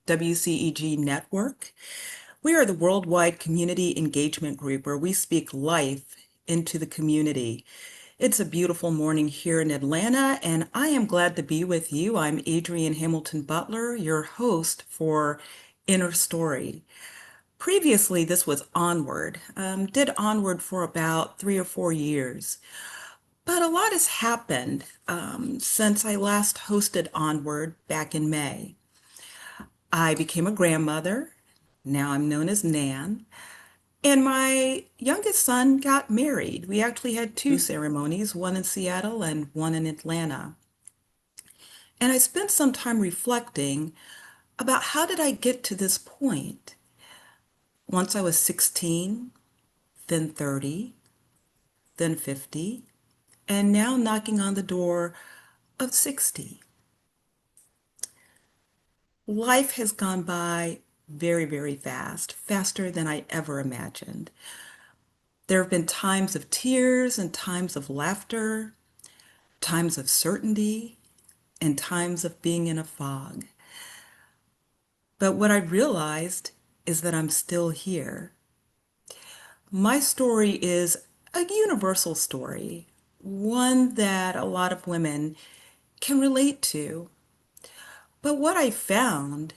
WCEG Network. We are the worldwide community engagement group where we speak life into the community. It's a beautiful morning here in Atlanta, and I am glad to be with you. I'm Adrianne Hamilton Butler, your host for Inner Story. Previously, this was Onward. Did Onward for about 3 or 4 years. But a lot has happened since I last hosted Onward back in May. I became a grandmother. Now I'm known as Nan. And my youngest son got married. We actually had two ceremonies, one in Seattle and one in Atlanta. And I spent some time reflecting about how did I get to this point? Once I was 16, then 30, then 50, and now knocking on the door of 60. Life has gone by very, very fast, faster than I ever imagined. There have been times of tears and times of laughter, times of certainty, and times of being in a fog. But what I realized is that I'm still here. My story is a universal story, one that a lot of women can relate to. But what I found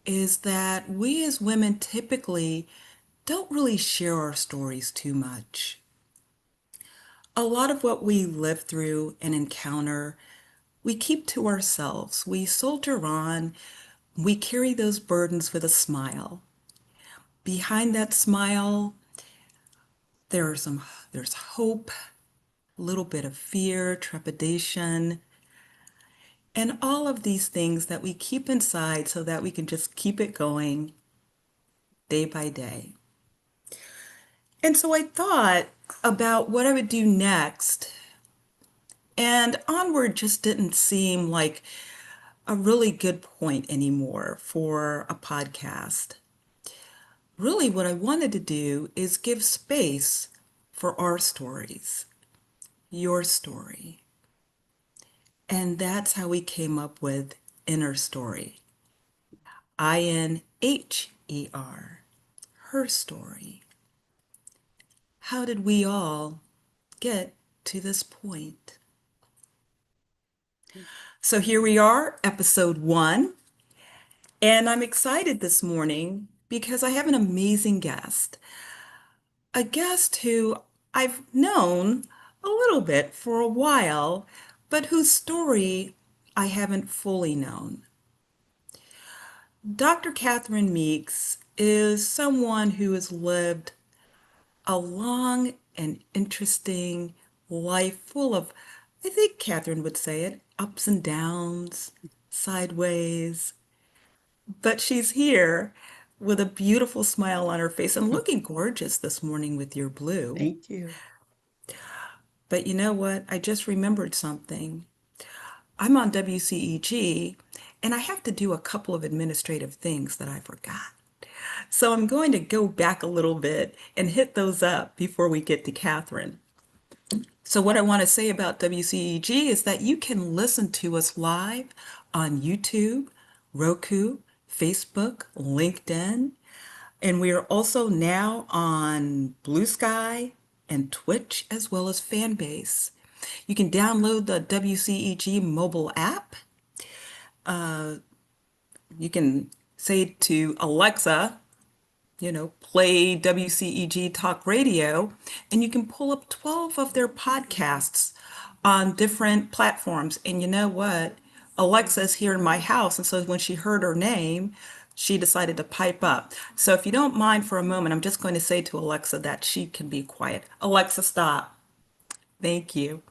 is that we as women typically don't really share our stories too much. A lot of what we live through and encounter, we keep to ourselves. We soldier on, we carry those burdens with a smile. Behind that smile, there's hope, a little bit of fear, trepidation, and all of these things that we keep inside so that we can just keep it going day by day. And so I thought about what I would do next, and Onward just didn't seem like a really good point anymore for a podcast. Really, what I wanted to do is give space for our stories, your story. And that's how we came up with Inner Story. INHER, her story. How did we all get to this point? So here we are, episode 1. And I'm excited this morning because I have an amazing guest. A guest who I've known a little bit for a while, but whose story I haven't fully known. Dr. Catherine Meeks is someone who has lived a long and interesting life full of, I think Catherine would say it, ups and downs, sideways. But she's here with a beautiful smile on her face and looking gorgeous this morning with your blue. Thank you. But you know what? I just remembered something. I'm on WCEG and I have to do a couple of administrative things that I forgot. So I'm going to go back a little bit and hit those up before we get to Catherine. So what I want to say about WCEG is that you can listen to us live on YouTube, Roku, Facebook, LinkedIn, and we are also now on Blue Sky and Twitch as well as Fanbase. You can download the WCEG mobile app. You can say to Alexa, play WCEG Talk Radio, and you can pull up 12 of their podcasts on different platforms. And you know what? Alexa's here in my house, and so when she heard her name, she decided to pipe up. So if you don't mind for a moment, I'm just going to say to Alexa that she can be quiet. Alexa, stop. Thank you.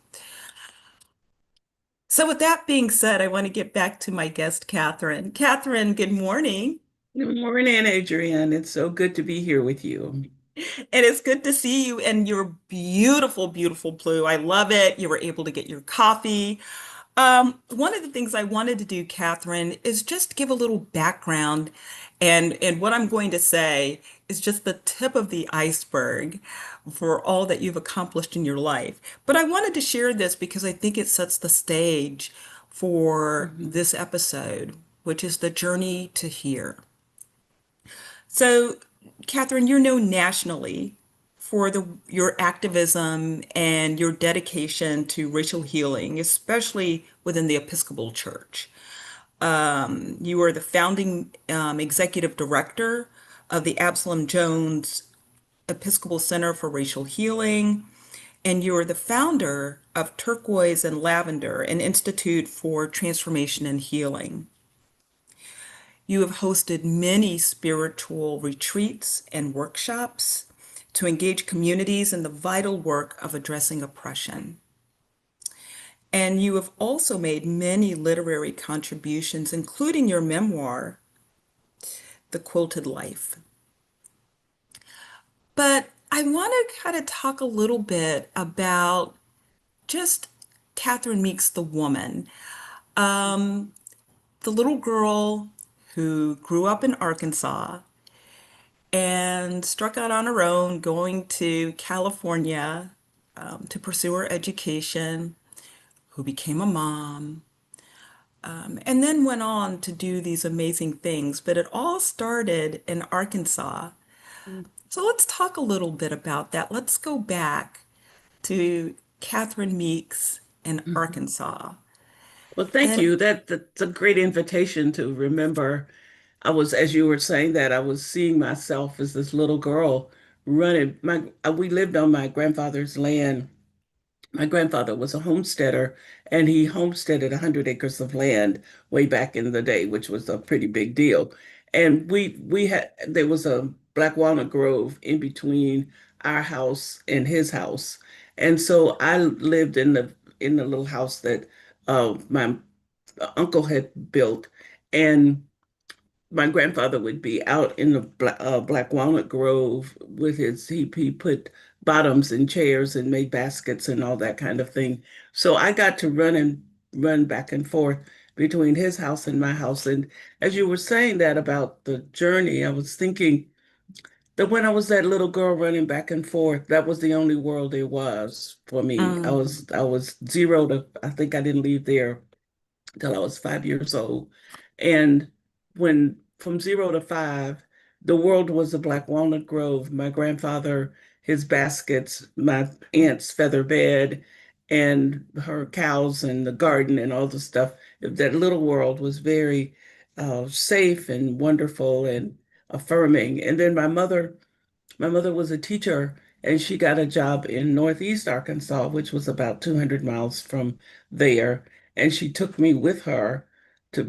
So with that being said, I want to get back to my guest, Catherine. Catherine, good morning. Good morning, Adrienne. It's so good to be here with you. And it's good to see you and your beautiful, beautiful blue. I love it. You were able to get your coffee. One of the things I wanted to do, Catherine, is just give a little background. And what I'm going to say is just the tip of the iceberg for all that you've accomplished in your life. But I wanted to share this because I think it sets the stage for this episode. which is the journey to here. So, Catherine, you're known nationally for your activism and your dedication to racial healing, especially within the Episcopal Church. You are the founding executive director of the Absalom Jones Episcopal Center for Racial Healing, and you are the founder of Turquoise and Lavender, an institute for transformation and healing. You have hosted many spiritual retreats and workshops to engage communities in the vital work of addressing oppression. And you have also made many literary contributions, including your memoir, The Quilted Life. But I want to kind of talk a little bit about just Catherine Meeks, the woman, the little girl who grew up in Arkansas and struck out on her own, going to California to pursue her education, who became a mom, and then went on to do these amazing things. But it all started in Arkansas. So let's talk a little bit about that. Let's go back to Catherine Meeks in Mhm. Arkansas. Well, thank And you. That's a great invitation to remember. As you were saying that, I was seeing myself as this little girl running. We lived on my grandfather's land. My grandfather was a homesteader, and he homesteaded 100 acres of land way back in the day, which was a pretty big deal. And we had there was a black walnut grove in between our house and his house, and so I lived in the little house that my uncle had built, and my grandfather would be out in the Black Walnut Grove with he put bottoms in chairs and made baskets and all that kind of thing. So I got to run back and forth between his house and my house. And as you were saying that about the journey, I was thinking that when I was that little girl running back and forth, that was the only world there was for me. mm, I was zero to, I think I didn't leave there till I was 5 years old. And when from 0 to 5, the world was a black walnut grove. My grandfather, his baskets, my aunt's feather bed, and her cows and the garden and all the stuff. That little world was very safe and wonderful and affirming. And then my mother was a teacher, and she got a job in Northeast Arkansas, which was about 200 miles from there. And she took me with her to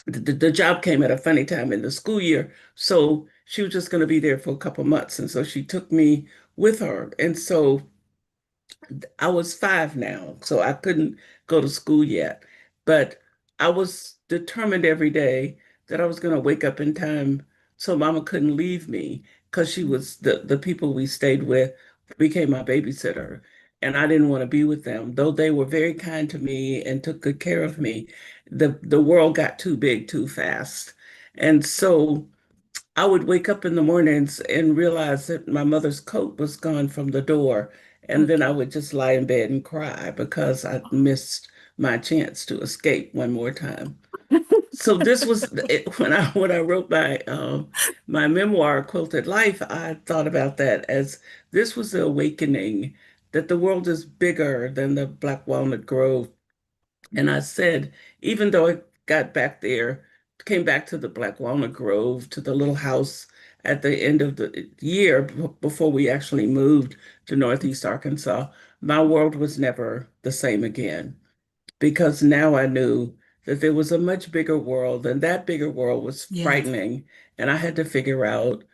the job came at a funny time in the school year. So she was just going to be there for a couple months. And so she took me with her. And so I was 5 now, so I couldn't go to school yet. But I was determined every day that I was going to wake up in time so Mama couldn't leave me because she was the people we stayed with became my babysitter. And I didn't want to be with them, though they were very kind to me and took good care of me. The world got too big too fast. And so I would wake up in the mornings and realize that my mother's coat was gone from the door. And mm. then I would just lie in bed and cry because I missed my chance to escape one more time. So this was when I wrote my memoir, Quilted Life, I thought about that as this was the awakening that the world is bigger than the Black Walnut Grove. And I said, even though I got back there, came back to the Black Walnut Grove, to the little house at the end of the year before we actually moved to Northeast Arkansas, my world was never the same again because now I knew that there was a much bigger world, and that bigger world was Yes. frightening, and I had to figure out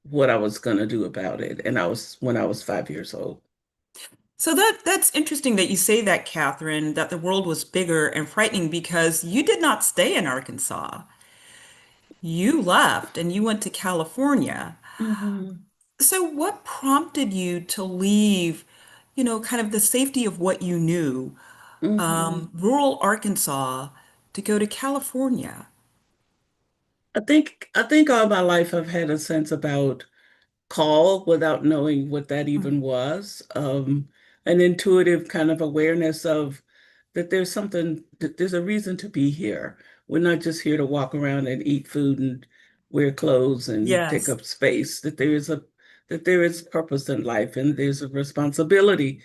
what I was going to do about it. And I was when I was 5 years old. So that's interesting that you say that, Catherine, that the world was bigger and frightening because you did not stay in Arkansas. You left and you went to California. Hmm. So what prompted you to leave, kind of the safety of what you knew, Hmm. rural Arkansas, to go to California? I think all my life I've had a sense about call without knowing what that even was. An intuitive kind of awareness of that there's something, that there's a reason to be here. we're not just here to walk around and eat food and wear clothes and take Yes. up space, that there is purpose in life and there's a responsibility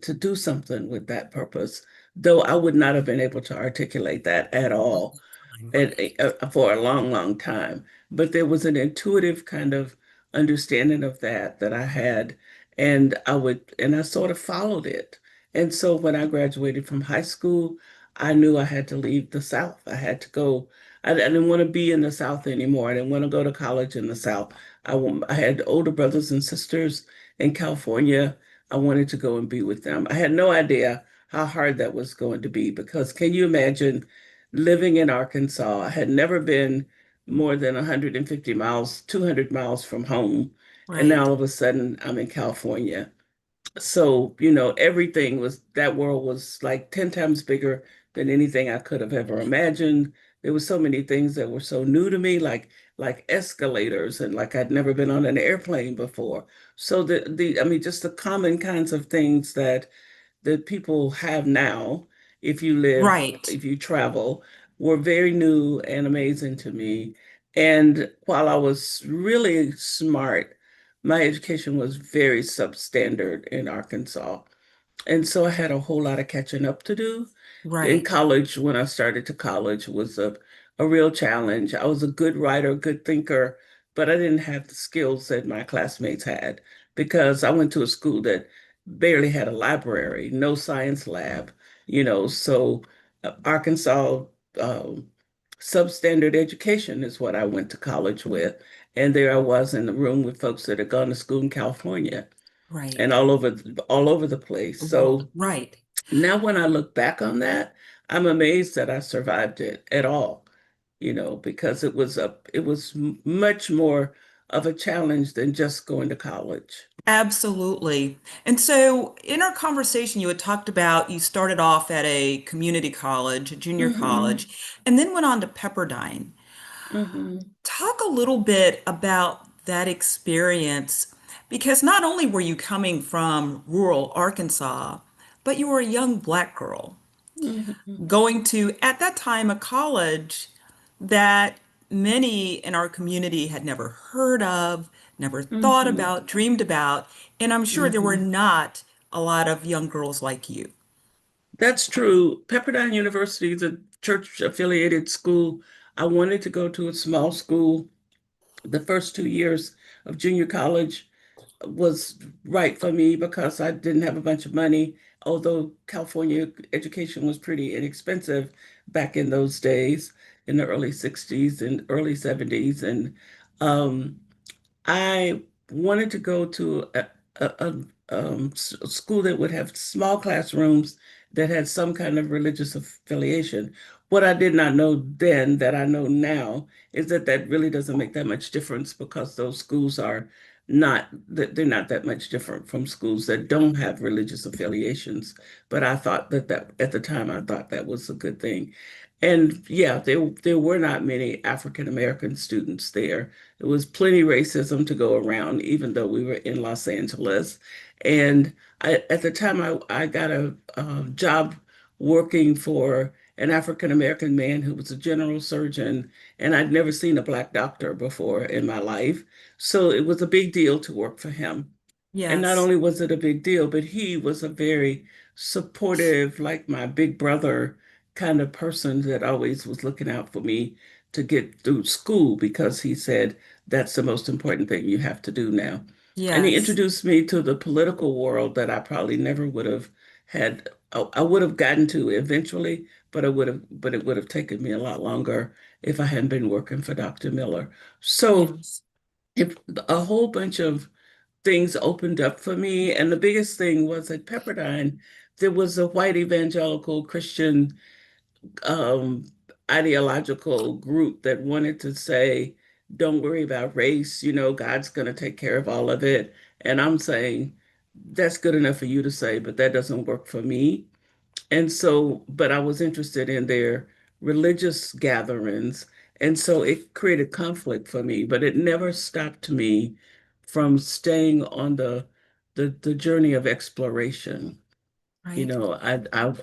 to do something with that purpose, though I would not have been able to articulate that at all for a long, long time. But there was an intuitive kind of understanding of that I had, and I sort of followed it. And so when I graduated from high school, I knew I had to leave the South. I had to go. I didn't want to be in the South anymore. I didn't want to go to college in the South. I had older brothers and sisters in California. I wanted to go and be with them. I had no idea how hard that was going to be because can you imagine living in Arkansas? I had never been more than 150 miles, 200 miles from home. And now Right. all of a sudden I'm in California. So, everything that world was like 10 times bigger than anything I could have ever imagined. There were so many things that were so new to me, like escalators, and like I'd never been on an airplane before. So I mean, just the common kinds of things that people have now, Right. if you travel, were very new and amazing to me. And while I was really smart, my education was very substandard in Arkansas. And so I had a whole lot of catching up to do. In Right. college, when I started to college, was a real challenge. I was a good writer, good thinker, but I didn't have the skills that my classmates had because I went to a school that barely had a library, no science lab, so Arkansas um, substandard education is what I went to college with. And there I was in the room with folks that had gone to school in California and Right. all over the place. The world. So Right. now when I look back on that, I'm amazed that I survived it at all, because it was much more of a challenge than just going to college. Absolutely. And so in our conversation, you had talked about you started off at a community college, a junior Hmm. college, and then went on to Pepperdine. Hmm. Talk a little bit about that experience because not only were you coming from rural Arkansas, but you were a young Black girl Hmm. going to, at that time, a college that many in our community had never heard of, never thought Hmm. about, dreamed about. And I'm sure there were Hmm. not a lot of young girls like you. That's true. Pepperdine University is a church affiliated school. I wanted to go to a small school. The first 2 years of junior college was right for me because I didn't have a bunch of money, although California education was pretty inexpensive back in those days, in the early 60s and early 70s. And um, I wanted to go to a school that would have small classrooms that had some kind of religious affiliation. What I did not know then that I know now is that really doesn't make that much difference because those schools are not that they're not that much different from schools that don't have religious affiliations. But I thought that at the time I thought that was a good thing. And yeah, there were not many African American students there. There was plenty racism to go around, even though we were in Los Angeles. And at the time, I got a job working for an African American man who was a general surgeon, and I'd never seen a Black doctor before in my life. So it was a big deal to work for him. And not Yes. only was it a big deal, but he was a very supportive, like my big brother kind of person that always was looking out for me to get through school because he said that's the most important thing you have to do now. And he Yes. introduced me to the political world that I probably never would have had. I would have gotten to eventually, but it would have taken me a lot longer if I hadn't been working for Dr. Miller. So Yes. if a whole bunch of things opened up for me. And the biggest thing was at Pepperdine, there was a white evangelical Christian um, ideological group that wanted to say, don't worry about race, God's going to take care of all of it. And I'm saying, that's good enough for you to say, but that doesn't work for me. And so, but I was interested in their religious gatherings. And so it created conflict for me, but it never stopped me from staying on the journey of exploration. You right? know,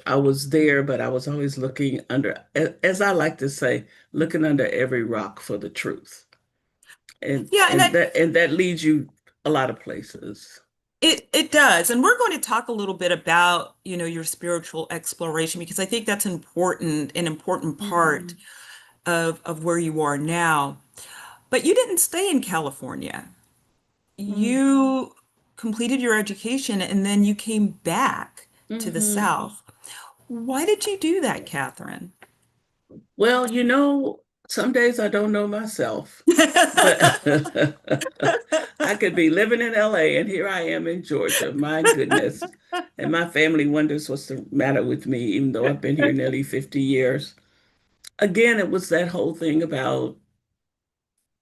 I was there, but I was always looking under, as I like to say, looking under every rock for the truth. And Yeah, and and that leads you a lot of places. it does. And we're going to talk a little bit about, your spiritual exploration because I think that's an important part Mhm. of where you are now. But you didn't stay in California. You completed your education and then you came back to the Mm-hmm. South. Why did you do that, Catherine? Well, some days I don't know myself, but I could be living in LA and here I am in Georgia. My goodness. And my family wonders what's the matter with me, even though I've been here nearly 50 years. Again, it was that whole thing about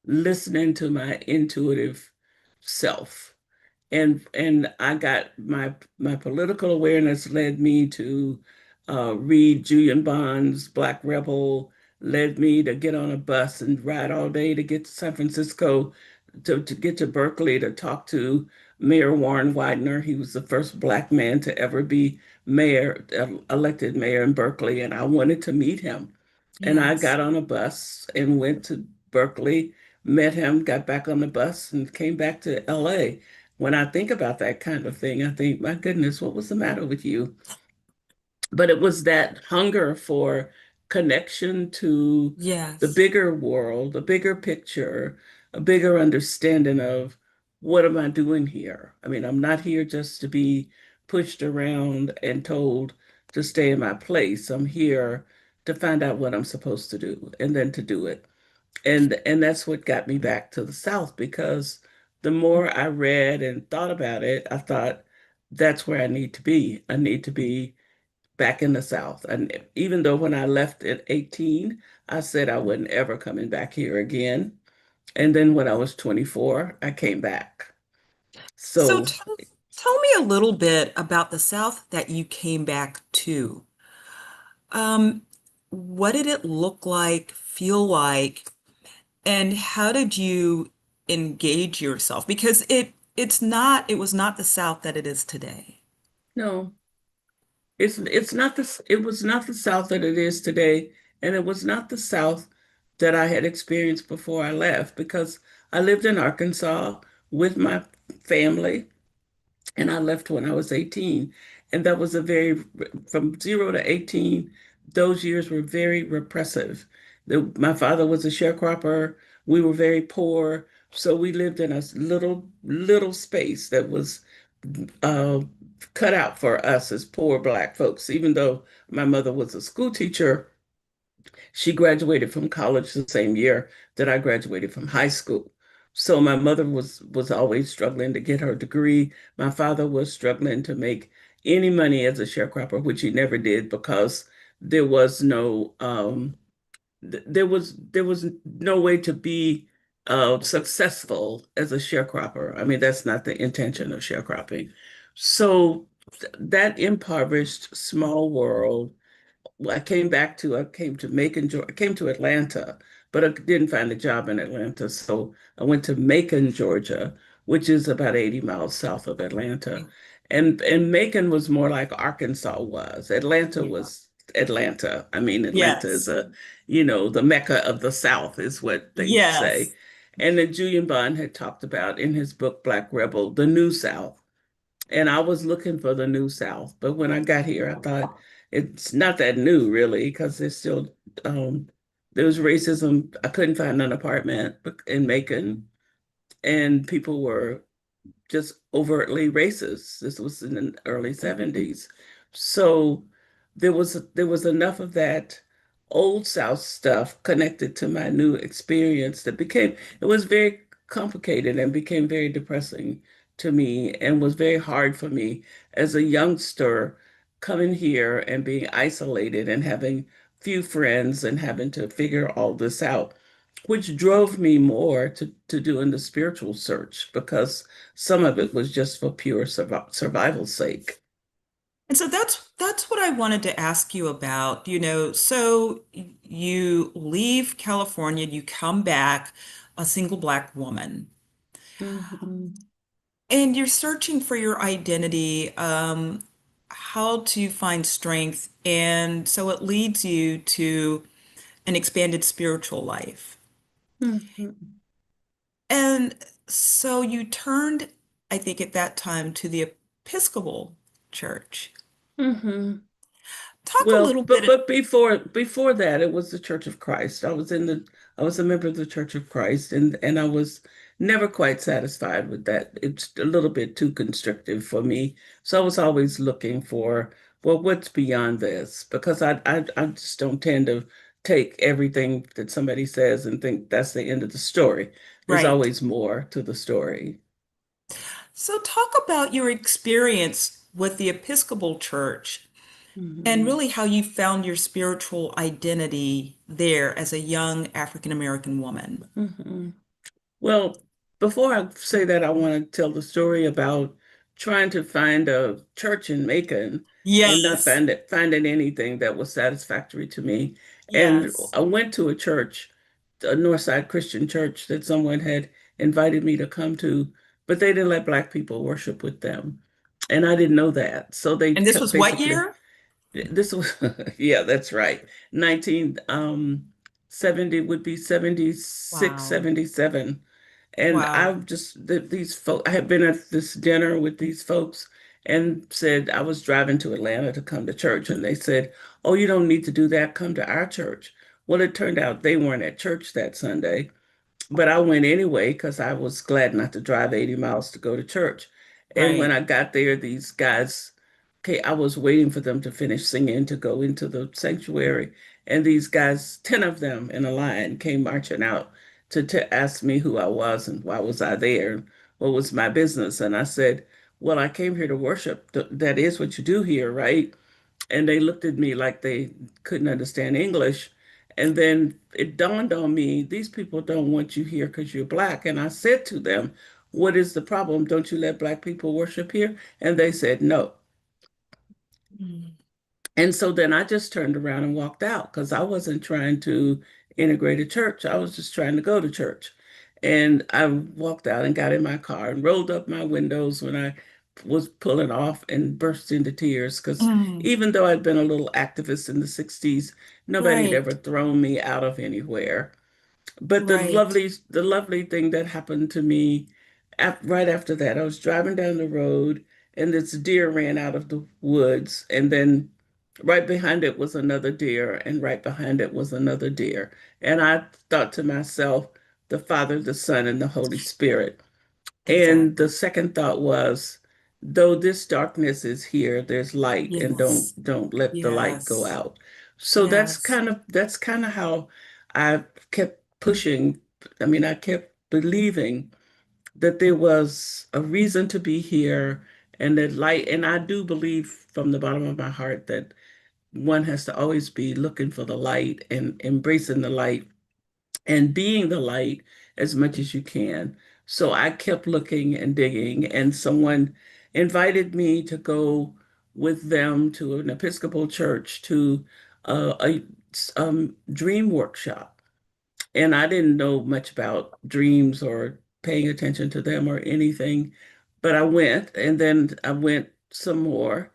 listening to my intuitive self. And I got my political awareness led me to read Julian Bond's Black Rebel, led me to get on a bus and ride all day to get to San Francisco, to get to Berkeley to talk to Mayor Warren Widener. He was the first Black man to ever be mayor, elected mayor in Berkeley, and I wanted to meet him. And I Yes. got on a bus and went to Berkeley, met him, got back on the bus, and came back to LA. When I think about that kind of thing, I think, my goodness, what was the matter with you? But it was that hunger for connection to the Yes. bigger world, the bigger picture, a bigger understanding of what am I doing here? I mean, I'm not here just to be pushed around and told to stay in my place. I'm here to find out what I'm supposed to do and then to do it. And that's what got me back to the South because the more I read and thought about it, I thought that's where I need to be. I need to be back in the South. And even though when I left at 18, I said I wasn't ever coming back here again. And then when I was 24, I came back. So So tell me a little bit about the South that you came back to. Um, what did it look like, feel like, and how did you engage yourself? Because it was not the South that it is today. no, it's not it was not the South that it is today, and it was not the South that I had experienced before I left because I lived in Arkansas with my family and I left when I was 18. And that was from 0 to 18, those years were very repressive. My father was a sharecropper. We were very poor. So we lived in a little space that was uh, cut out for us as poor Black folks. Even though my mother was a school teacher, she graduated from college the same year that I graduated from high school. So my mother was always struggling to get her degree. My father was struggling to make any money as a sharecropper, which he never did because there was no there was no way to be successful as a sharecropper. I mean, that's not the intention of sharecropping. So that impoverished small world I came to Macon, Georgia. I came to Atlanta, but I didn't find a job in Atlanta. So I went to Macon, Georgia, which is about 80 miles south of Atlanta. And Macon was more like Arkansas was. Atlanta Yeah. was Atlanta. I mean, Atlanta is Yes. the Mecca of the South is what they say. Yes. And then Julian Bond had talked about in his book Black Rebel, the New South. And I was looking for the New South. But when I got here, I thought it's not that new, really, because um, there was racism. I couldn't find an apartment in Macon, and people were just overtly racist. This was in the early 70s. So there was enough of that old South stuff connected to my new experience that became it was very complicated and became very depressing to me and was very hard for me as a youngster coming here and being isolated and having few friends and having to figure all this out, which drove me more to doing the spiritual search because some of it was just for pure survival's sake. And so that's what I wanted to ask you about. So you leave California, you come back a single Black woman, Mhm. and you're searching for your identity. how to find strength, and so it leads you to an expanded spiritual life. Mhm. And so you turned, I think, at that time to the Episcopal Church. Mhm. Talk a Well, little but bit. before that, it was the Church of Christ. I was a member of the Church of Christ, and I was never quite satisfied with that. It's a little bit too constrictive for me. So I was always looking for, well, what's beyond this? Because I just don't tend to take everything that somebody says and think that's the end of the story. There's Right. always more to the story. So talk about your experience with the Episcopal Church and Mhm. really how you found your spiritual identity there as a young African American woman. Mhm. Well, before I say that, I want to tell the story about trying to find a church in Macon and not Yes. finding anything that was satisfactory to me. And Yes. I went to a church, a Northside Christian church that someone had invited me to come to, but they didn't let Black people worship with them. And I didn't know that. So they And this kept was what basically, year? this was, yeah, that's right. 1970 would be 76, Wow. 77. And Wow. I've just, these folks, I had been at this dinner with these folks and said, I was driving to Atlanta to come to church. And they said, oh, you don't need to do that. Come to our church. Well, it turned out they weren't at church that Sunday. But I went anyway because I was glad not to drive 80 miles to go to church. And when Right. I got there, these guys, okay, I was waiting for them to finish singing to go into the sanctuary. And these guys, 10 of them in a line, came marching out to ask me who I was and why was I there, and what was my business. And I said, well, I came here to worship. That is what you do here, right? And they looked at me like they couldn't understand English. And then it dawned on me, these people don't want you here because you're Black. And I said to them, what is the problem? Don't you let Black people worship here? And they said no. Mm. And so then I just turned around and walked out because I wasn't trying to integrate a church. I was just trying to go to church. And I walked out and got in my car and rolled up my windows when I was pulling off and burst into tears because Mm. even though I'd been a little activist in the 60s, nobody had ever Right. thrown me out of anywhere. But Right. the lovely thing that happened to me right after that, I was driving down the road and this deer ran out of the woods, and then right behind it was another deer, and right behind it was another deer. And I thought to myself, the Father, the Son, and the Holy Spirit. And Exactly. the second thought was, though this darkness is here, there's light, and Yes. don't let the light go Yes. out. So Yes. that's kind of how I kept pushing. I mean, I kept believing that there was a reason to be here and that light, and I do believe from the bottom of my heart that one has to always be looking for the light and embracing the light and being the light as much as you can. So I kept looking and digging, and someone invited me to go with them to an Episcopal church to a dream workshop. And I didn't know much about dreams or paying attention to them or anything, but I went, and then I went some more.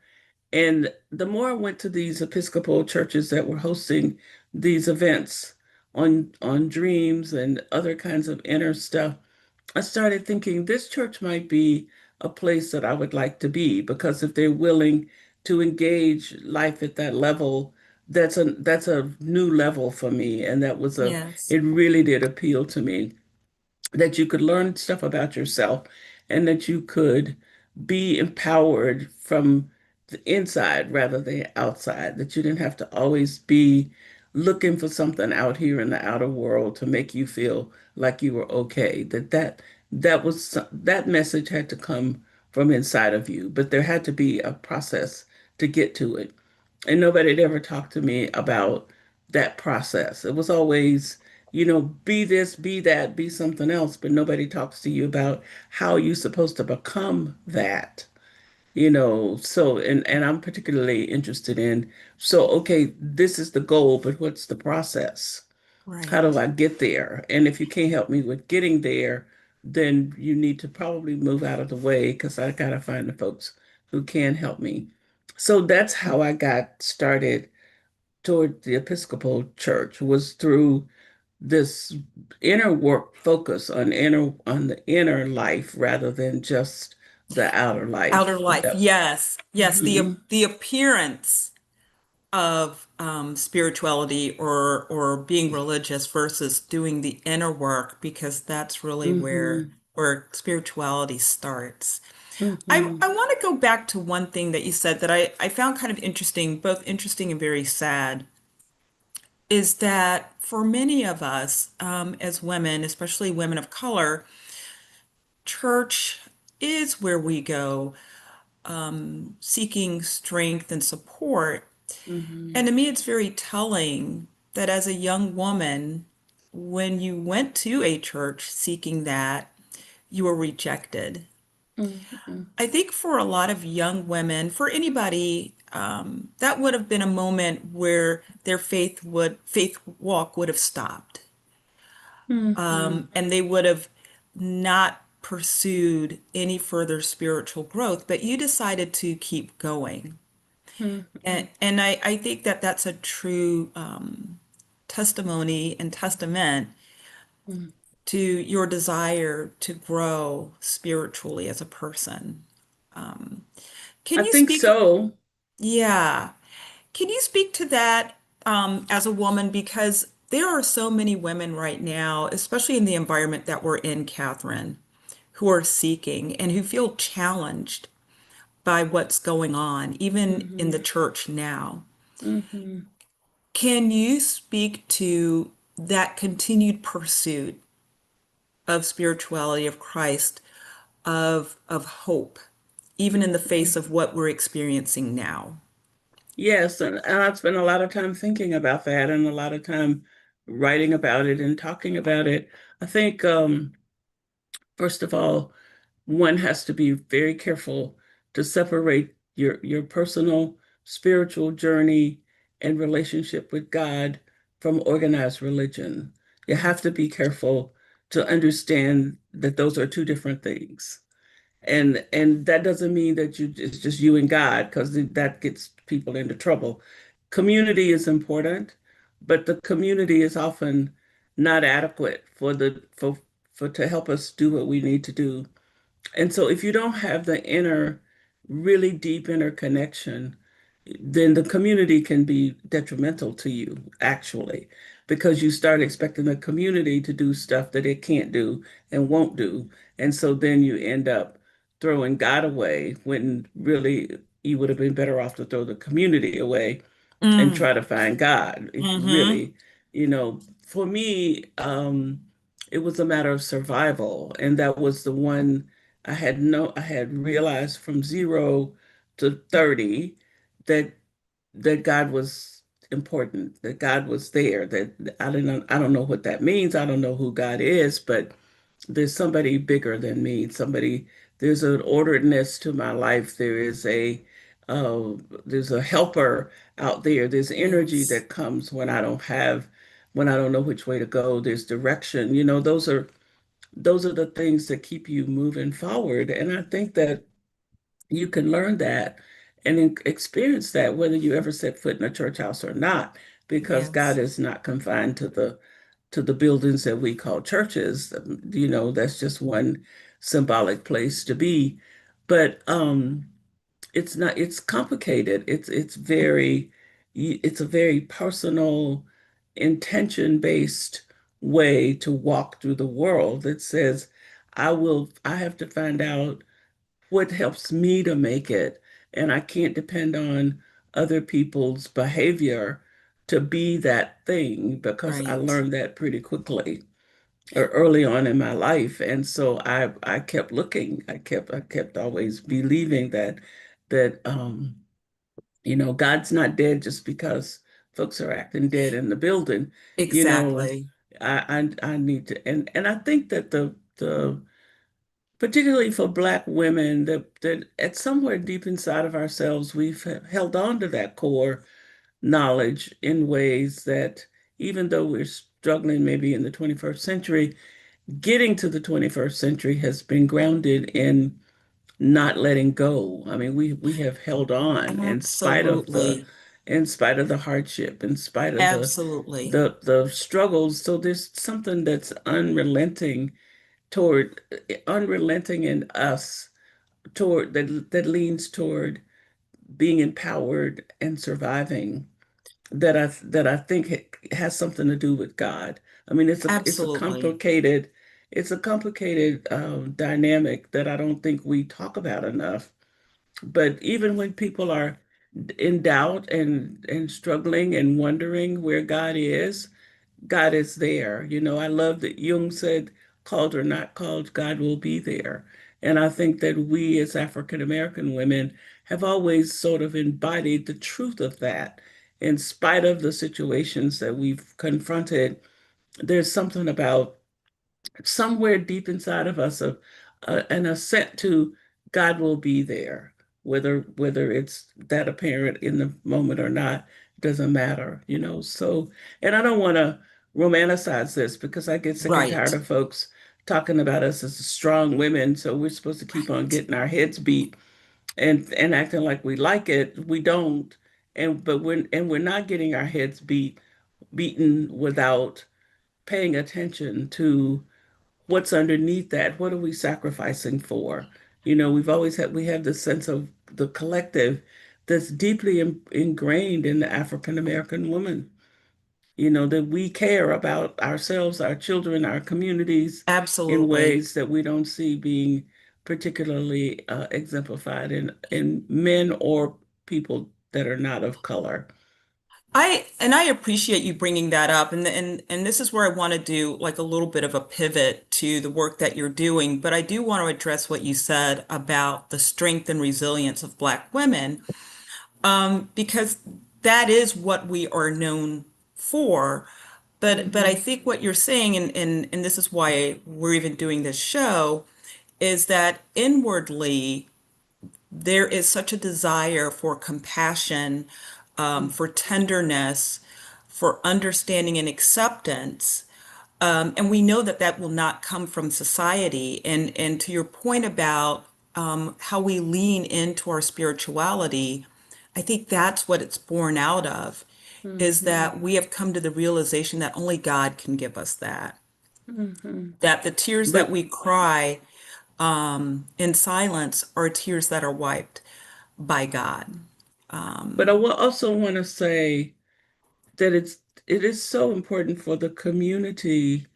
And the more I went to these Episcopal churches that were hosting these events on dreams and other kinds of inner stuff, I started thinking this church might be a place that I would like to be because if they're willing to engage life at that level, that's a new level for me. And Yes. it really did appeal to me that you could learn stuff about yourself and that you could be empowered from the inside rather than outside, that you didn't have to always be looking for something out here in the outer world to make you feel like you were okay, that message had to come from inside of you, but there had to be a process to get to it. And nobody had ever talked to me about that process. It was always, be this, be that, be something else, but nobody talks to you about how you're supposed to become that. So and I'm particularly interested in, so okay, this is the goal, but what's the process? How do Right. I get there? And if you can't help me with getting there, then you need to probably move out of the way because I gotta find the folks who can help me. So that's how I got started toward the Episcopal Church, was through this inner work focus on the inner life rather than just the outer Outer life. life, yes, yes, Mhm, the appearance of spirituality or being religious versus doing the inner work, because that's really mhm, where spirituality starts. I mhm, want to go back to one thing that you said that I found kind of interesting, both interesting and very sad, is that for many of us as women, especially women of color, church is where we go seeking strength and support. And mhm, to me, it's very telling that as a young woman, when you went to a church seeking that, you were rejected. mhm, I think for a lot of young women, for anybody, that would have been a moment where their faith walk would have stopped, mhm, and they would have not pursued any further spiritual growth. But you decided to keep going, mhm, and I think that that's a true testimony and testament mhm. to your desire to grow spiritually as a person. Can I you think speak? so. Yeah. Can you speak to that as a woman? Because there are so many women right now, especially in the environment that we're in, Catherine, who are seeking and who feel challenged by what's going on, even in the Mhm, church now. mhm. Can you speak to that continued pursuit of spirituality, of Christ, of hope, even in the face Mhm. of what we're experiencing now? Yes, and I've spent a lot of time thinking about that and a lot of time writing about it and talking about it. I think, first of all, one has to be very careful to separate your personal spiritual journey and relationship with God from organized religion. You have to be careful to understand that those are two different things. And that doesn't mean that it's just you and God, because that gets people into trouble. Community is important, but the community is often not adequate for to help us do what we need to do. And so if you don't have the inner, really deep inner connection, then the community can be detrimental to you, actually, because you start expecting the community to do stuff that it can't do and won't do. And so then you end up throwing God away when really you would have been better off to throw the community away and Mm, try to find God. It mm-hmm. really, for me, it was a matter of survival. And that was the one I had realized from 0 to 30 that God was important, that God was there, that I don't know what that means. I don't know who God is, but there's somebody bigger than me. There's an orderedness to my life. Uh, there's a helper out there. There's energy Yes. that comes when I don't know which way to go. There's direction. Those are the things that keep you moving forward. And I think that you can learn that and experience that whether you ever set foot in a church house or not, because God Yes. is not confined to the buildings that we call churches. That's just one symbolic place to be. But it's not, it's complicated. It's a very personal, intention-based way to walk through the world that says, I have to find out what helps me to make it. And I can't depend on other people's behavior to be that thing, because I Right. learned that pretty quickly or early on in my life. And so I kept looking. I kept always believing that God's not dead just because folks are acting dead in the building. You know, Exactly. I need to, and I think that the particularly for Black women, that at somewhere deep inside of ourselves, we've held on to that core knowledge in ways that, even though we're struggling maybe in the 21st century, getting to the 21st century has been grounded in not letting go. I mean, we have held on Absolutely. in spite of the hardship, in spite of Absolutely. the struggles. So there's something that's toward unrelenting in us toward that leans toward being empowered and surviving that I think has something to do with God. I mean, Absolutely. it's a complicated dynamic that I don't think we talk about enough. But even when people are in doubt and struggling and wondering where God is there. You know, I love that Jung said, called or not called, God will be there. And I think that we as African American women have always sort of embodied the truth of that. In spite of the situations that we've confronted, there's something about somewhere deep inside of us an assent to God will be there, whether it's that apparent in the moment or not, doesn't matter, you know. So, and I don't want to romanticize this because I get sick and tired Right. of folks talking about us as strong women, so we're supposed to keep on Right. getting our heads beat and acting like we like it. We don't, and we're not getting our heads beaten without paying attention to what's underneath that. What are we sacrificing for? You know, we have this sense of the collective that's deeply ingrained in the African American woman. You know, that we care about ourselves, our children, our communities in Absolutely. ways that we don't see being particularly exemplified in men or people that are not of color. I appreciate you bringing that up, and this is where I want to do like a little bit of a pivot to the work that you're doing, but I do want to address what you said about the strength and resilience of Black women, because that is what we are known for. But I Hmm. think what you're saying, and this is why we're even doing this show, is that inwardly there is such a desire for compassion, for tenderness, for understanding and acceptance. And we know that that will not come from society. And to your point about how we lean into our spirituality, I think that's what it's born out of, is Hmm. that we have come to the realization that only God can give us that. Hmm. That the tears that But we cry in silence are tears that are wiped by God. but I will also want to say that it is so important for the community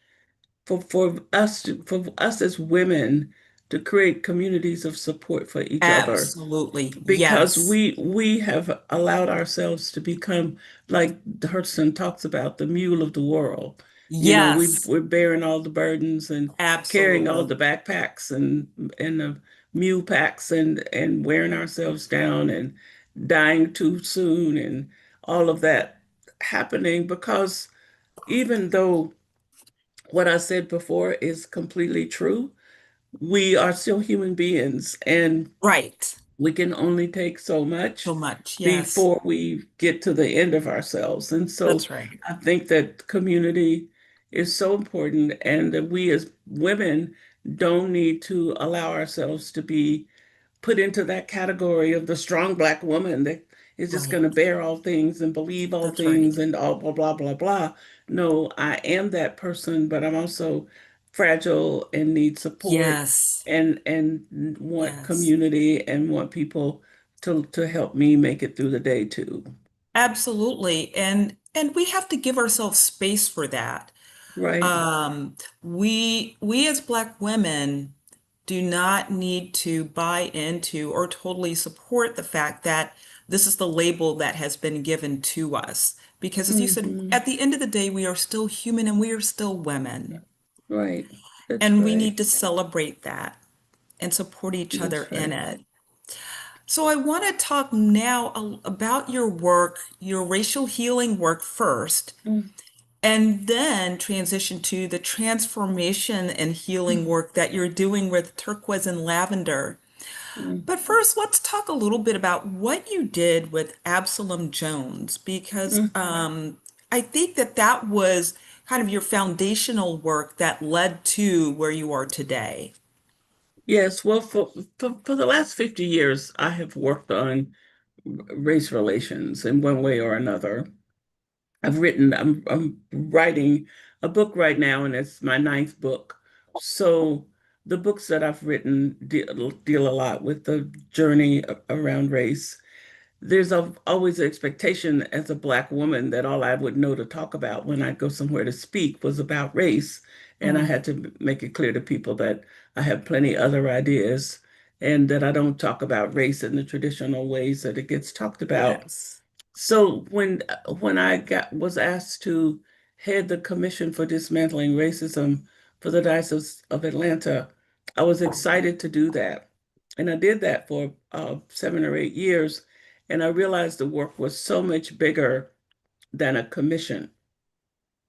for us as women to create communities of support for each other Absolutely. because Yes. we have allowed ourselves to become like Hudson talks about the mule of the world. You know, Yes. we're bearing all the burdens and carrying all Absolutely. the backpacks and the mule packs and wearing ourselves down and dying too soon and all of that happening because even though what I said before is completely true, we are still human beings and Right. we can only take so So much much. Yes. before we get to the end of ourselves. And so That's right. I think that community is so important and that we as women don't need to allow ourselves to be put into that category of the strong Black woman that is just going Right. to bear all things and believe all That's right. things and all blah, blah, blah, blah. No, I am that person, but I'm also fragile and need support Yes. and want Yes. community and want people to help me make it through the day too. Absolutely. And we have to give ourselves space for that. Right? We as Black women do not need to buy into or totally support the fact that this is the label that has been given to us. Because as you said, Hmm. at the end of the day, we are still human and we are still women. Right. That's And we right. need to celebrate that and support each other That's in right. it. So I want to talk now about your work, your racial healing work first, and then transition to the transformation and healing work that you're doing with Turquoise and Lavender. But first, let's talk a little bit about what you did with Absalom Jones, because I think that that was kind of your foundational work that led to where you are today. Yes, well, for the last 50 years, I have worked on race relations in one way or another. I'm writing a book right now, and it's my ninth book. So the books that I've written deal a lot with the journey around race. There's always an expectation as a Black woman that all I would know to talk about when I go somewhere to speak was about race. And I Mm, had to make it clear to people that I have plenty other ideas and that I don't talk about race in the traditional ways that it gets talked about. yes. So when I got was asked to head the Commission for Dismantling Racism for the Diocese of Atlanta, I was excited to do that. And I did that for 7 or 8 years. And I realized the work was so much bigger than a commission.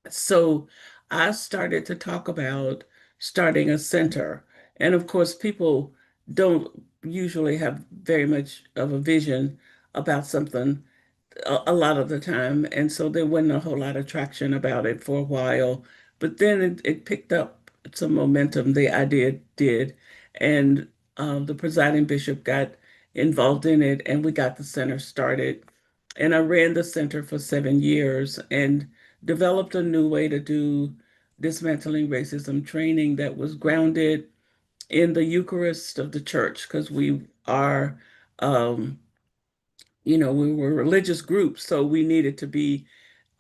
So I started to talk about starting a center. And of course, people don't usually have very much of a vision about something a lot of the time. And so there wasn't a whole lot of traction about it for a while. But then it picked up some momentum. The idea did. And the presiding bishop got involved in it, and we got the center started. And I ran the center for 7 years and developed a new way to do dismantling racism training that was grounded in the Eucharist of the church, because we are. Um, we were a religious group, so we needed to be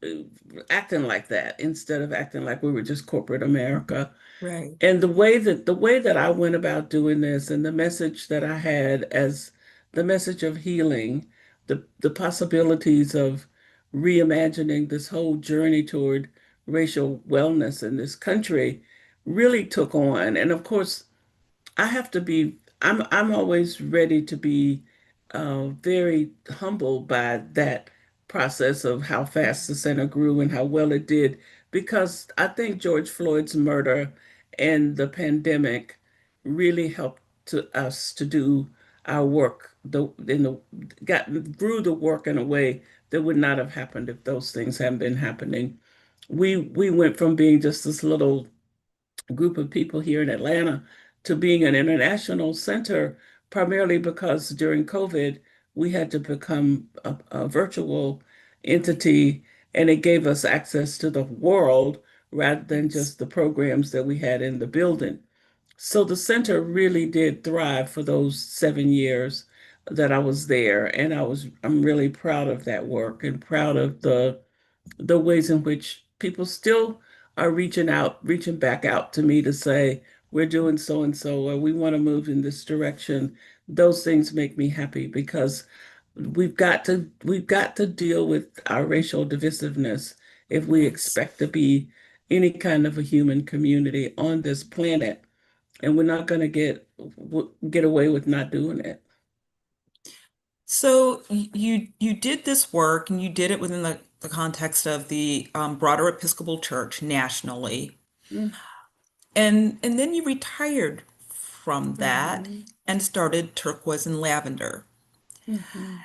uh, acting like that instead of acting like we were just corporate America. Right. And the way that I went about doing this and the message that I had as the message of healing, the possibilities of reimagining this whole journey toward racial wellness in this country really took on. And of course, I'm always ready to be very humbled by that process of how fast the center grew and how well it did, because I think George Floyd's murder and the pandemic really helped us to do our work, grew the work in a way that would not have happened if those things hadn't been happening. We went from being just this little group of people here in Atlanta to being an international center, primarily because during COVID, we had to become a virtual Right. entity, and it gave us access to the world rather than Yes. just the programs that we had in the building. So the center really did thrive for those 7 years that I was there, and I'm really proud of that work and proud of the ways in which people still are reaching back out to me to say, we're doing so and so, or we want to move in this direction. Those things make me happy because we've got to deal with our racial divisiveness if we Yes. expect to be any kind of a human community on this planet, and we're not going to get away with not doing it. So you did this work and you did it within the context of the broader Episcopal Church nationally. And then you retired from that Mm-hmm. and started Turquoise and Lavender. Mm-hmm.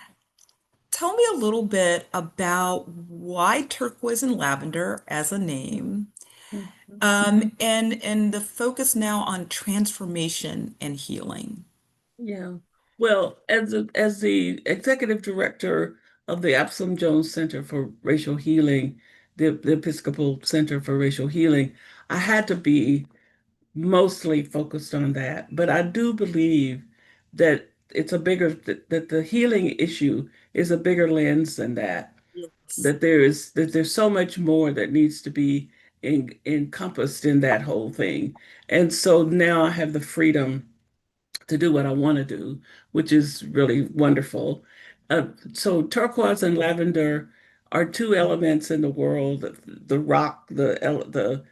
Tell me a little bit about why Turquoise and Lavender as a name, Mm-hmm. and the focus now on transformation and healing. Yeah. Well, as the executive director of the Absalom Jones Center for Racial Healing, the Episcopal Center for Racial Healing, I had to be mostly focused on that. But I do believe that that the healing issue is a bigger lens than that. Yes. That there's so much more that needs to be encompassed in that whole thing. And so now I have the freedom to do what I want to do, which is really wonderful. So turquoise and lavender are two elements in the world. The rock, the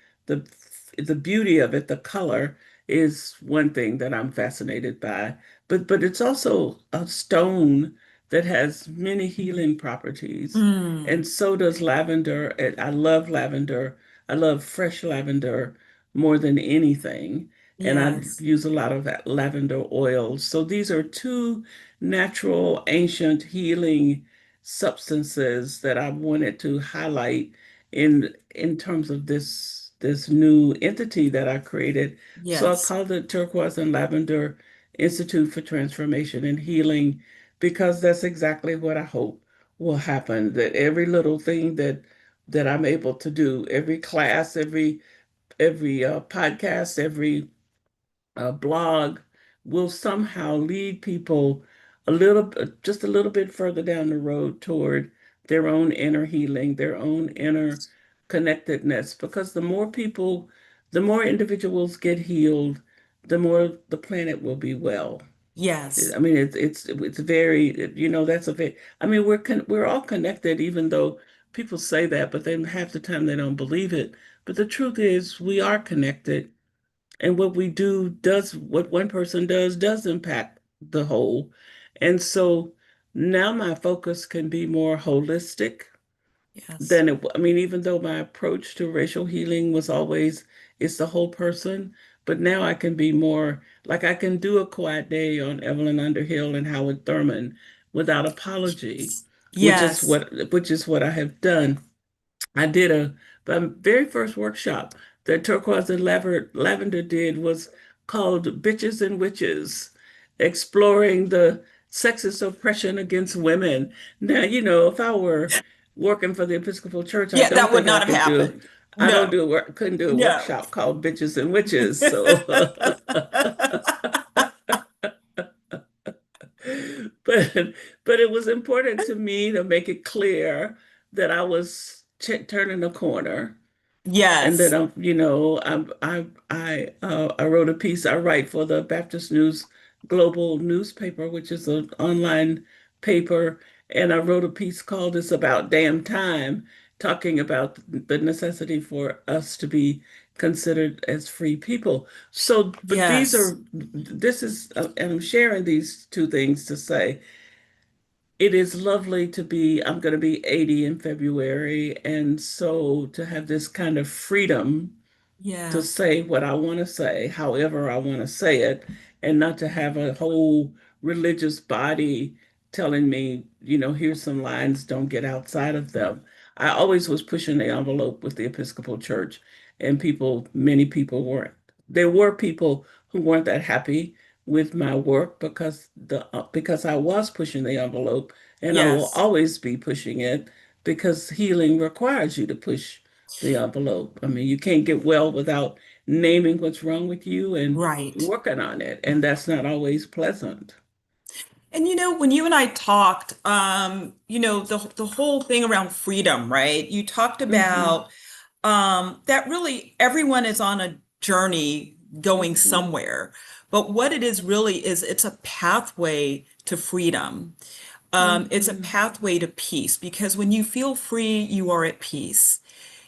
the beauty of it, the color is one thing that I'm fascinated by. But it's also a stone that has many healing properties. Mm, And so does lavender. And I love lavender. I love fresh lavender more than anything, and I yes. use a lot of that lavender oil. So these are two natural, ancient healing substances that I wanted to highlight in terms of this new entity that I created. So I Yes. called it Turquoise and Lavender Institute for Transformation and Healing because that's exactly what I hope will happen. That every little thing that I'm able to do, every class, every podcast, every blog will somehow lead people just a little bit further down the road toward their own inner healing, their own inner connectedness. Because the more individuals get healed, the more the planet will be well. Yes. I mean, it's very, that's a very, I mean, we're all connected, even though people say that, but then half the time they don't believe it. But the truth is, we are connected, and what we do does, what one person does impact the whole. And so now my focus can be more holistic Yes. than I mean, even though my approach to racial healing was always, it's the whole person, but now I can be more like I can do a quiet day on Evelyn Underhill and Howard Thurman without apology, Yes. which is what I have done. I did the very first workshop that Turquoise and Lavender did was called Bitches and Witches, exploring the sexist oppression against women. Now, if I were working for the Episcopal Church, I Yeah, don't that would think I not have could do, happened. I don't No. do a work, couldn't do a No. workshop called Bitches and Witches. So, but but it was important to me to make it clear that I was turning a corner. And then Yes. I wrote a piece. I write for the Baptist News Global newspaper, which is an online paper, and I wrote a piece called "It's About Damn Time," talking about the necessity for us to be considered as free people. So, but Yes. and I'm sharing these two things to say it is lovely to be. I'm going to be 80 in February, and so to have this kind of freedom to Yeah. say what I want to say, however I want to say it, and not to have a whole religious body telling me, here's some lines, don't get outside of them. I always was pushing the envelope with the Episcopal Church, and many people weren't. There were people who weren't that happy with my work because I was pushing the envelope, and I will Yes. always be pushing it because healing requires you to push the envelope. I mean, you can't get well without naming what's wrong with you and Right. working on it. And that's not always pleasant. And when you and I talked, the whole thing around freedom, right? You talked Hmm. about that really everyone is on a journey going Hmm. somewhere. But what it is really is it's a pathway to freedom. It's a Hmm. pathway to peace because when you feel free, you are at peace.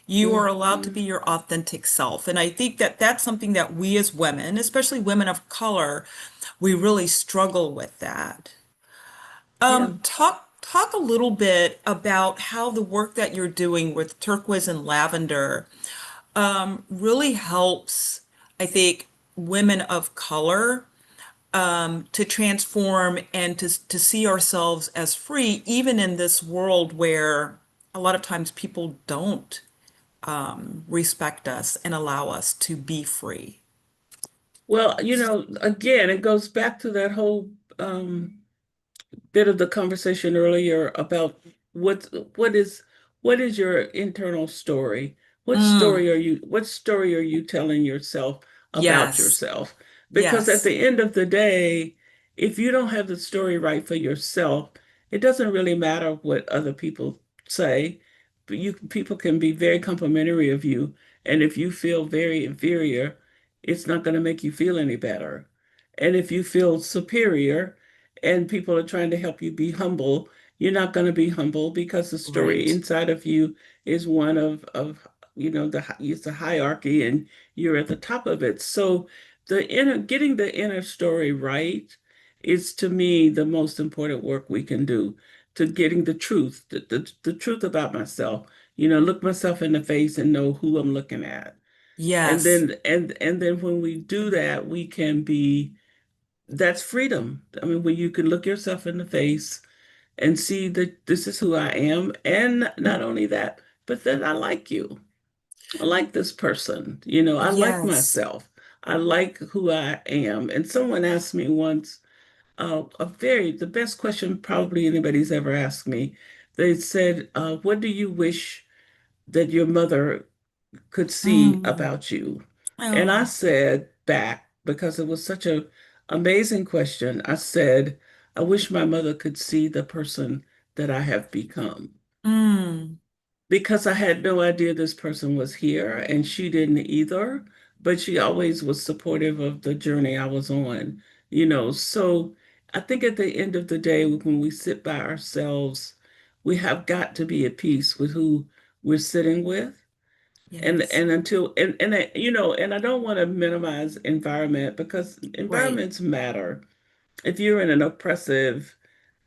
You are allowed to Hmm. be your authentic self. And I think that that's something that we as women, especially women of color, we really struggle with that. Yeah. Talk a little bit about how the work that you're doing with turquoise and lavender really helps, I think, women of color to transform and to see ourselves as free, even in this world where a lot of times people don't respect us and allow us to be free. Well, again, it goes back to that whole bit of the conversation earlier about what what is what is your internal story? Mm, What story are you telling yourself about yes, yourself? Because at yes, the end of the day, if you don't have the story right for yourself, it doesn't really matter what other people say. But people can be very complimentary of you, and if you feel very inferior, it's not going to make you feel any better. And if you feel superior, and people are trying to help you be humble, you're not going to be humble because the story right, inside of you is one of it's a hierarchy and you're at the top of it. So getting the inner story right is to me the most important work we can do to getting the truth about myself. Look myself in the face and know who I'm looking at. And yes, then when we do that, we can be that's freedom. I mean, when you can look yourself in the face and see that this is who I am, and not only that, but that I like you. I like this person. I like Yes. myself. I like who I am. And someone asked me once, the best question probably anybody's ever asked me. They said, what do you wish that your mother could see Mm. about you? And I Oh. said back, because it was such a amazing question, I said, I wish my mother could see the person that I have become. Mm. Because I had no idea this person was here, and she didn't either, but she always was supportive of the journey I was on. So I think at the end of the day, when we sit by ourselves, we have got to be at peace with who we're sitting with. And Yes. and until and I don't want to minimize environment, because Right. environments matter. If you're in an oppressive,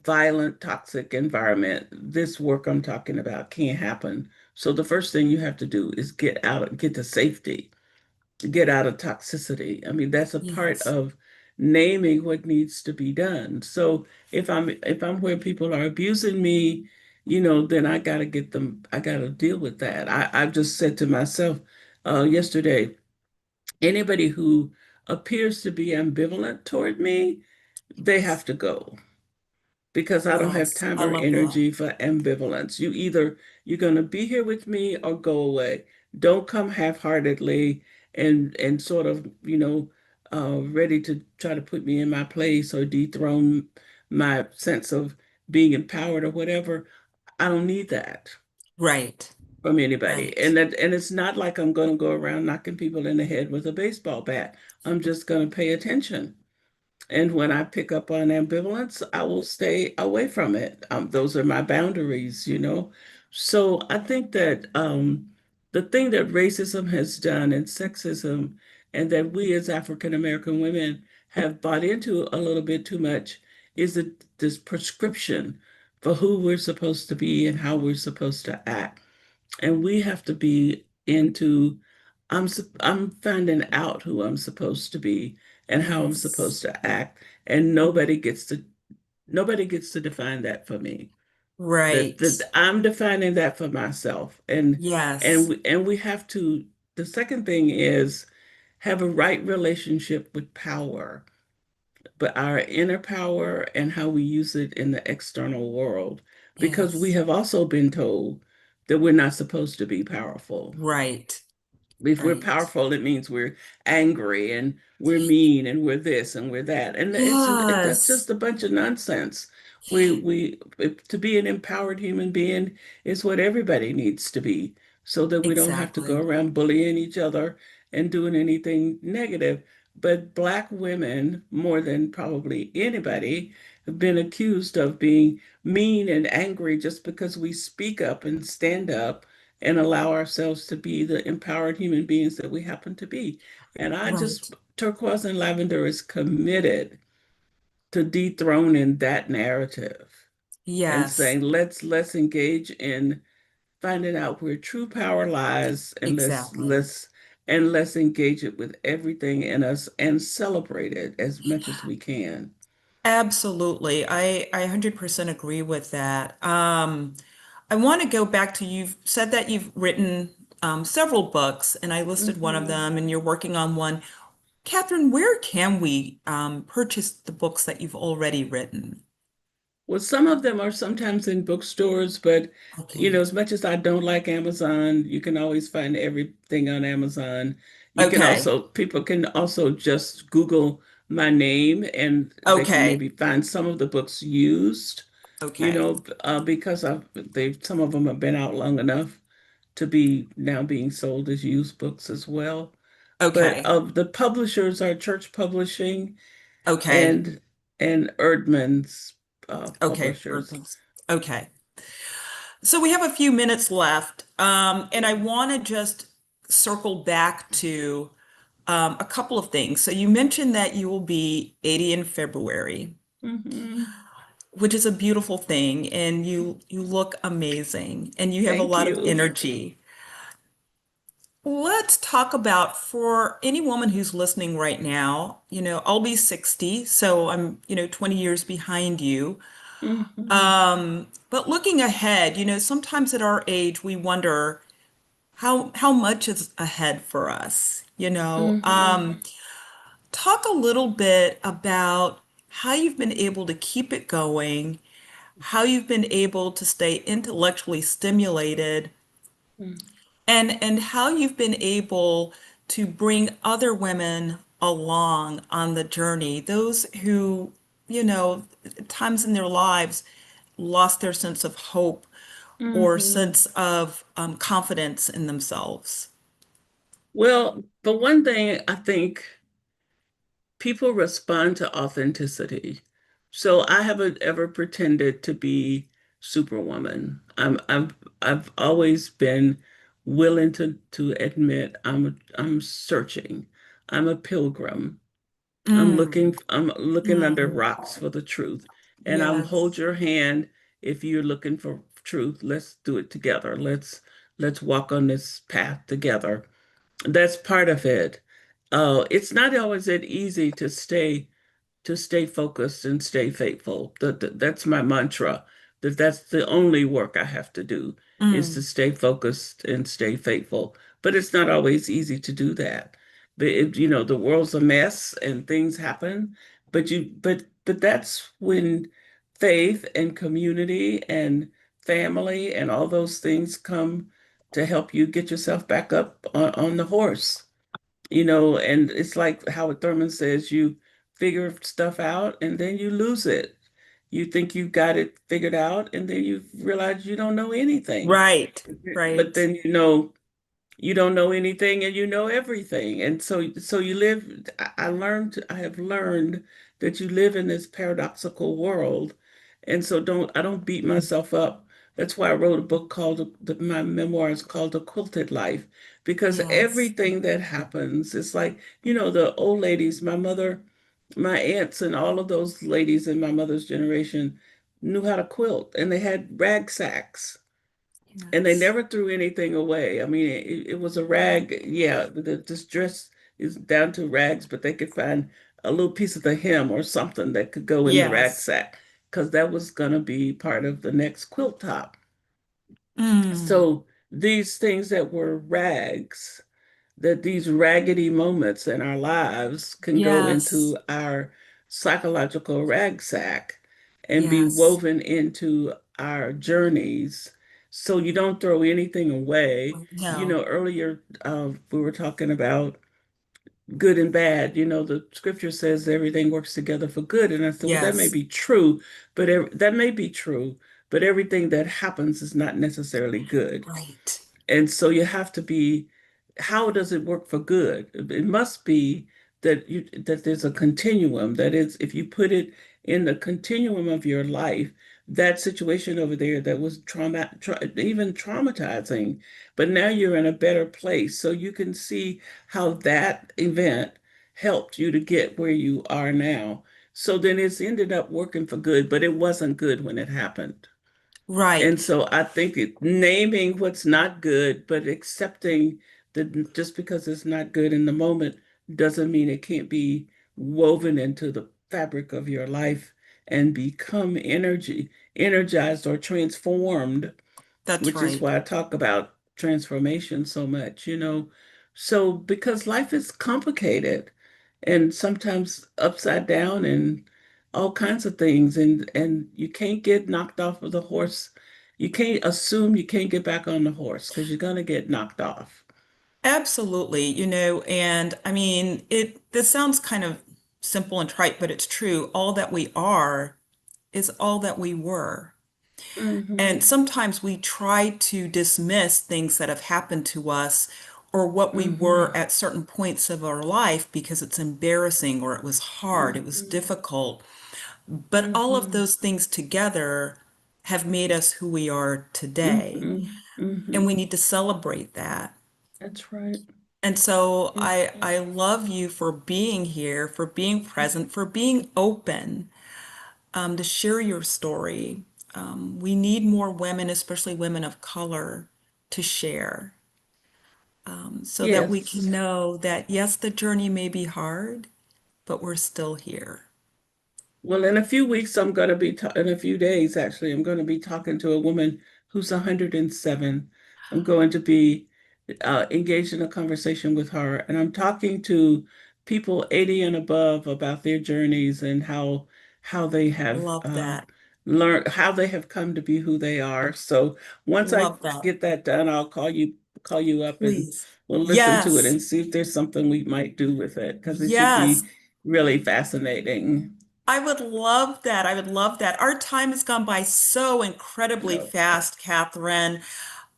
violent, toxic environment, this work I'm talking about can't happen. So the first thing you have to do is get to safety, get out of toxicity. I mean, that's a part Yes. of naming what needs to be done. So if I'm where people are abusing me, then I gotta deal with that. I've just said to myself yesterday, anybody who appears to be ambivalent toward me, they have to go, because I don't have Yes. time I or love that. energy for ambivalence. You're gonna be here with me or go away. Don't come half-heartedly and sort of, ready to try to put me in my place or dethrone my sense of being empowered or whatever. I don't need that Right. from anybody. Right. And it's not like I'm gonna go around knocking people in the head with a baseball bat. I'm just gonna pay attention. And when I pick up on ambivalence, I will stay away from it. Those are my boundaries. So I think that the thing that racism has done and sexism, and that we as African American women have bought into a little bit too much, is this prescription for who we're supposed to be and how we're supposed to act. And we have to be into I'm finding out who I'm supposed to be and how I'm supposed Yes. to act, and nobody gets to define that for me. That Right. that I'm defining that for myself, and Yes. we have to. The second thing is have a right relationship with power, but our inner power and how we use it in the external world, because we Yes. have also been told that we're not supposed to be powerful. Right. If we're Right. powerful, it means we're angry and we're mean and we're this and we're that. And that's Yes. just a bunch of nonsense. To be an empowered human being is what everybody needs to be, so that we don't have to go Exactly. around bullying each other and doing anything negative. But Black women, more than probably anybody, have been accused of being mean and angry just because we speak up and stand up and allow ourselves to be the empowered human beings that we happen to be. And Right. Turquoise and Lavender is committed to dethroning that narrative and Yes. saying, let's engage in finding out where true power lies, and Exactly. let's engage it with everything in us and celebrate it as much as we can. Absolutely. I 100% agree with that. I want to go back to you've said that you've written several books, and I listed one of Mhm. them, and you're working on one. Catherine, where can we purchase the books that you've already written? Well, some of them are sometimes in bookstores, but Okay. as much as I don't like Amazon, you can always find everything on Amazon. Okay. People can also just Google my name, and they can Okay. maybe find some of the books used, Okay. because some of them have been out long enough to be now being sold as used books as well. But Okay. the publishers are Church Publishing Okay. and Erdman's Okay. publishers. Perfect. Okay. So we have a few minutes left, and I want to just circle back to a couple of things. So you mentioned that you will be 80 in February, Hmm. which is a beautiful thing, and you look amazing, and you have a Thank lot of you. energy. Let's talk about for any woman who's listening right now, I'll be 60, so I'm, 20 years behind you. Hmm. But looking ahead, sometimes at our age, we wonder, how much is ahead for us, you know. Hmm. Talk a little bit about how you've been able to keep it going, how you've been able to stay intellectually stimulated, and how you've been able to bring other women along on the journey, those who, you know, times in their lives lost their sense of hope or Hmm. sense of confidence in themselves. Well, for one thing, I think people respond to authenticity. So I haven't ever pretended to be Superwoman. I've always been willing to admit I'm searching. I'm a pilgrim. Mm, I'm looking under mm, rocks for the truth. And I'll hold yes, your hand if you're looking for truth. Let's do it together. Let's walk on this path together. That's part of it. It's not always that easy to stay focused and stay faithful. That's my mantra. That's the only work I have to do is to mm, stay focused and stay faithful. But it's not always easy to do that. The world's a mess and things happen. But that's when faith and community and family and all those things come to help you get yourself back up on the horse. And it's like Howard Thurman says, you figure stuff out and then you lose it. You think you've got it figured out and then you realize you don't know anything. right, But right. then you don't know anything and you know everything. And so you live, I have learned that you live in this paradoxical world. And so I don't beat myself up. That's why I wrote a book called my memoirs called The Quilted Life, because Yes, everything that happens, it's like, the old ladies, my mother, my aunts, and all of those ladies in my mother's generation knew how to quilt and they had rag sacks and they yes, never threw anything away. I mean, it was a rag. Yeah, this dress is down to rags, but they could find a little piece of the hem or something that could go in the rag yes. sack because that was going to be part of the next quilt top. Mm, So these things that were rags, that these raggedy moments in our lives can go yes, into our psychological rucksack and be yes. woven into our journeys. So you don't throw anything away. No, Earlier we were talking about good and bad. The scripture says everything works together for good. And I said, well, that may yes, be true, but that may be true, but everything that happens is not necessarily good. right. And so you have to be, how does it work for good? It must be that there's a continuum. That is, if you put it in the continuum of your life, that situation over there that was even traumatizing, but now you're in a better place. So you can see how that event helped you to get where you are now. So then it's ended up working for good, but it wasn't good when it happened. Right. And so I think naming what's not good, but accepting that just because it's not good in the moment doesn't mean it can't be woven into the fabric of your life and become energized or transformed, That's which is right. why I talk about transformation so much. So because life is complicated and sometimes upside down and all kinds of things and you can't get knocked off of the horse. You can't assume you can't get back on the horse because you're gonna get knocked off. Absolutely, and I mean, this sounds kind of simple and trite, but it's true. All that we are is all that we were. And Hmm. sometimes we try to dismiss things that have happened to us or what we Hmm. were at certain points of our life because it's embarrassing or it was hard, it was Hmm. difficult. But all of Hmm. those things together have made us who we are today. Hmm. And Hmm. we need to celebrate that. That's right. And so Yeah. I love you for being here, for being present, for being open to share your story. We need more women, especially women of color, to share so that we can Yes. know that yes, the journey may be hard, but we're still here. Well, in a few weeks, in a few days, actually, I'm going to be talking to a woman who's 107. I'm going to be engaged in a conversation with her, and I'm talking to people 80 and above about their journeys and how they have Love that. learned, how they have come to be who they are. So once I Love that. get that done, I'll call you up and Please. we'll listen to it Yes. and see if there's something we might do with it because it should Yes. be really fascinating. I would love that. I would love that. Our time has gone by so incredibly No. fast, Catherine.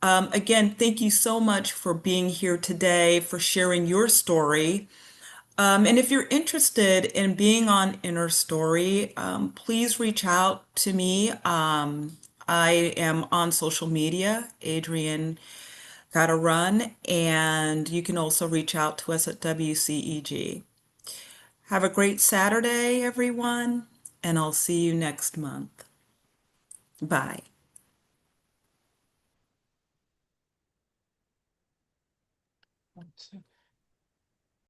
Again, thank you so much for being here today, for sharing your story. And if you're interested in being on Inner Story, please reach out to me. I am on social media, Adrian Gotta Run, and you can also reach out to us at WCEG. Have a great Saturday, everyone, and I'll see you next month. Bye.